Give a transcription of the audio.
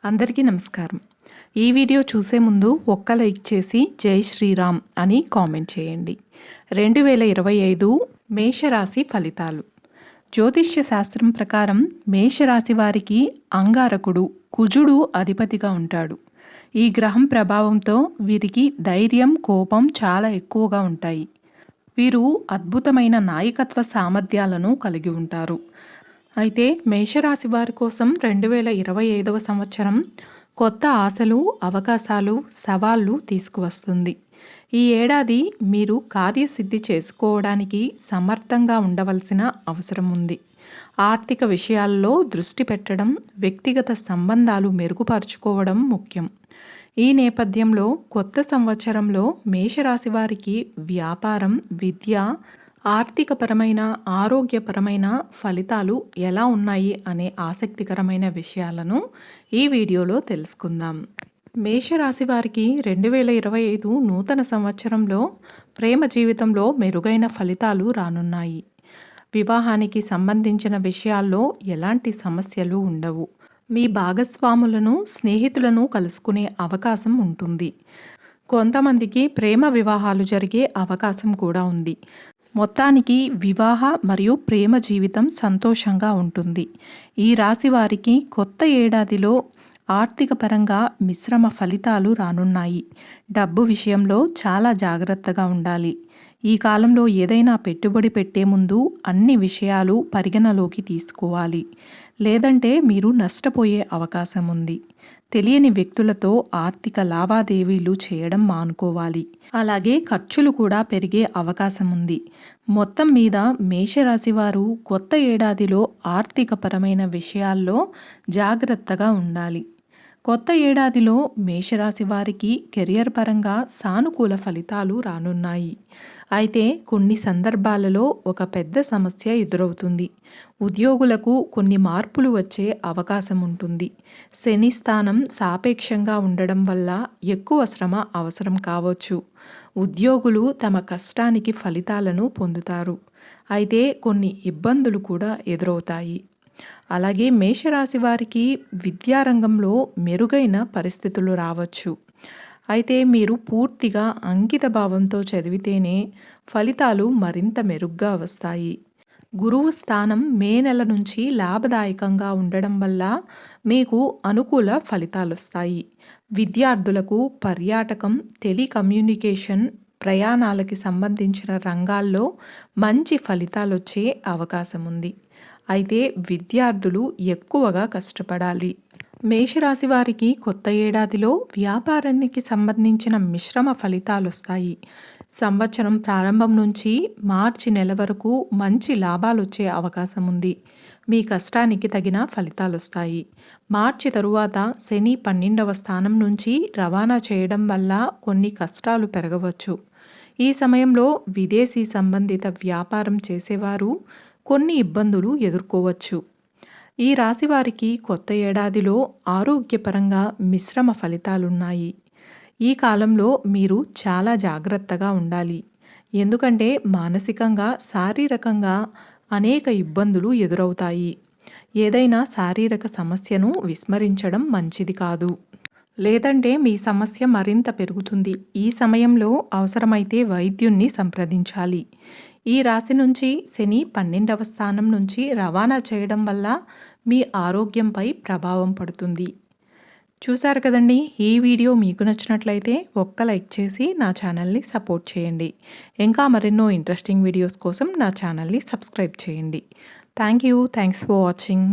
అందరికీ నమస్కారం. ఈ వీడియో చూసే ముందు ఒక్క లైక్ చేసి జై శ్రీరామ్ అని కామెంట్ చేయండి. 2025 మేషరాశి ఫలితాలు. జ్యోతిష్య శాస్త్రం ప్రకారం మేషరాశి వారికి అంగారకుడు కుజుడు అధిపతిగా ఉంటాడు. ఈ గ్రహం ప్రభావంతో వీరికి ధైర్యం, కోపం చాలా ఎక్కువగా ఉంటాయి. వీరు అద్భుతమైన నాయకత్వ సామర్థ్యాలను కలిగి ఉంటారు. అయితే మేషరాశి వారి కోసం 2025వ సంవత్సరం కొత్త ఆశలు, అవకాశాలు, సవాళ్లు తీసుకువస్తుంది. ఈ ఏడాది మీరు కార్యసిద్ధి చేసుకోవడానికి సమర్థంగా ఉండవలసిన అవసరం ఉంది. ఆర్థిక విషయాల్లో దృష్టి పెట్టడం, వ్యక్తిగత సంబంధాలు మెరుగుపరుచుకోవడం ముఖ్యం. ఈ నేపథ్యంలో కొత్త సంవత్సరంలో మేషరాశి వారికి వ్యాపారం, విద్య, ఆర్థికపరమైన, ఆరోగ్యపరమైన ఫలితాలు ఎలా ఉన్నాయి అనే ఆసక్తికరమైన విషయాలను ఈ వీడియోలో తెలుసుకుందాం. మేషరాశి వారికి 2025 నూతన సంవత్సరంలో ప్రేమ జీవితంలో మెరుగైన ఫలితాలు రానున్నాయి. వివాహానికి సంబంధించిన విషయాల్లో ఎలాంటి సమస్యలు ఉండవు. మీ భాగస్వాములను, స్నేహితులను కలుసుకునే అవకాశం ఉంటుంది. కొంతమందికి ప్రేమ వివాహాలు జరిగే అవకాశం కూడా ఉంది. మొత్తానికి వివాహ మరియు ప్రేమ జీవితం సంతోషంగా ఉంటుంది. ఈ రాశి వారికి కొత్త ఏడాదిలో ఆర్థిక పరంగా మిశ్రమ ఫలితాలు రానున్నాయి. డబ్బు విషయంలో చాలా జాగ్రత్తగా ఉండాలి. ఈ కాలంలో ఏదైనా పెట్టుబడి పెట్టే ముందు అన్ని విషయాలు పరిగణలోకి తీసుకోవాలి. లేదంటే మీరు నష్టపోయే అవకాశం ఉంది. తెలియని వ్యక్తులతో ఆర్థిక లావాదేవీలు చేయడం మానుకోవాలి. అలాగే ఖర్చులు కూడా పెరిగే అవకాశం ఉంది. మొత్తం మీద మేషరాశి వారు కొత్త ఏడాదిలో ఆర్థికపరమైన విషయాల్లో జాగ్రత్తగా ఉండాలి. కొత్త ఏడాదిలో మేషరాశి వారికి కెరియర్ పరంగా సానుకూల ఫలితాలు రానున్నాయి. అయితే కొన్ని సందర్భాలలో ఒక పెద్ద సమస్య ఎదురవుతుంది. ఉద్యోగులకు కొన్ని మార్పులు వచ్చే అవకాశం ఉంటుంది. శని స్థానం సాపేక్షంగా ఉండడం వల్ల ఎక్కువ శ్రమ అవసరం కావచ్చు. ఉద్యోగులు తమ కష్టానికి ఫలితాలను పొందుతారు. అయితే కొన్ని ఇబ్బందులు కూడా ఎదురవుతాయి. అలాగే మేషరాశి వారికి విద్యారంగంలో మెరుగైన పరిస్థితులు రావచ్చు. అయితే మీరు పూర్తిగా అంకిత భావంతో చదివితేనే ఫలితాలు మరింత మెరుగ్గా వస్తాయి. గురువు స్థానం మే నెల నుంచి లాభదాయకంగా ఉండడం వల్ల మీకు అనుకూల ఫలితాలు వస్తాయి. విద్యార్థులకు పర్యాటకం, టెలికమ్యూనికేషన్, ప్రయాణాలకి సంబంధించిన రంగాల్లో మంచి ఫలితాలు వచ్చే అవకాశం ఉంది. అయితే విద్యార్థులు ఎక్కువగా కష్టపడాలి. మేషరాశి వారికి కొత్త ఏడాదిలో వ్యాపారానికి సంబంధించిన మిశ్రమ ఫలితాలు వస్తాయి. సంవత్సరం ప్రారంభం నుంచి మార్చి నెల వరకు మంచి లాభాలు వచ్చే అవకాశం ఉంది. మీ కష్టానికి తగిన ఫలితాలు వస్తాయి. మార్చి తరువాత శని 12వ స్థానం నుంచి రవాణా చేయడం వల్ల కొన్ని కష్టాలు పెరగవచ్చు. ఈ సమయంలో విదేశీ సంబంధిత వ్యాపారం చేసేవారు కొన్ని ఇబ్బందులు ఎదుర్కోవచ్చు. ఈ రాశి వారికి కొత్త ఏడాదిలో ఆరోగ్యపరంగా మిశ్రమ ఫలితాలున్నాయి. ఈ కాలంలో మీరు చాలా జాగ్రత్తగా ఉండాలి. ఎందుకంటే మానసికంగా, శారీరకంగా అనేక ఇబ్బందులు ఎదురవుతాయి. ఏదైనా శారీరక సమస్యను విస్మరించడం మంచిది కాదు. లేదంటే మీ సమస్య మరింత పెరుగుతుంది. ఈ సమయంలో అవసరమైతే వైద్యుణ్ణి సంప్రదించాలి. ఈ రాశి నుంచి శని 12వ స్థానం నుంచి రవాణా చేయడం వల్ల మీ ఆరోగ్యంపై ప్రభావం పడుతుంది. చూశారు కదండి. ఈ వీడియో మీకు నచ్చినట్లయితే ఒక్క లైక్ చేసి నా ఛానల్ని సపోర్ట్ చేయండి. ఇంకా మరెన్నో ఇంట్రెస్టింగ్ వీడియోస్ కోసం నా ఛానల్ని సబ్స్క్రైబ్ చేయండి. Thanks for watching.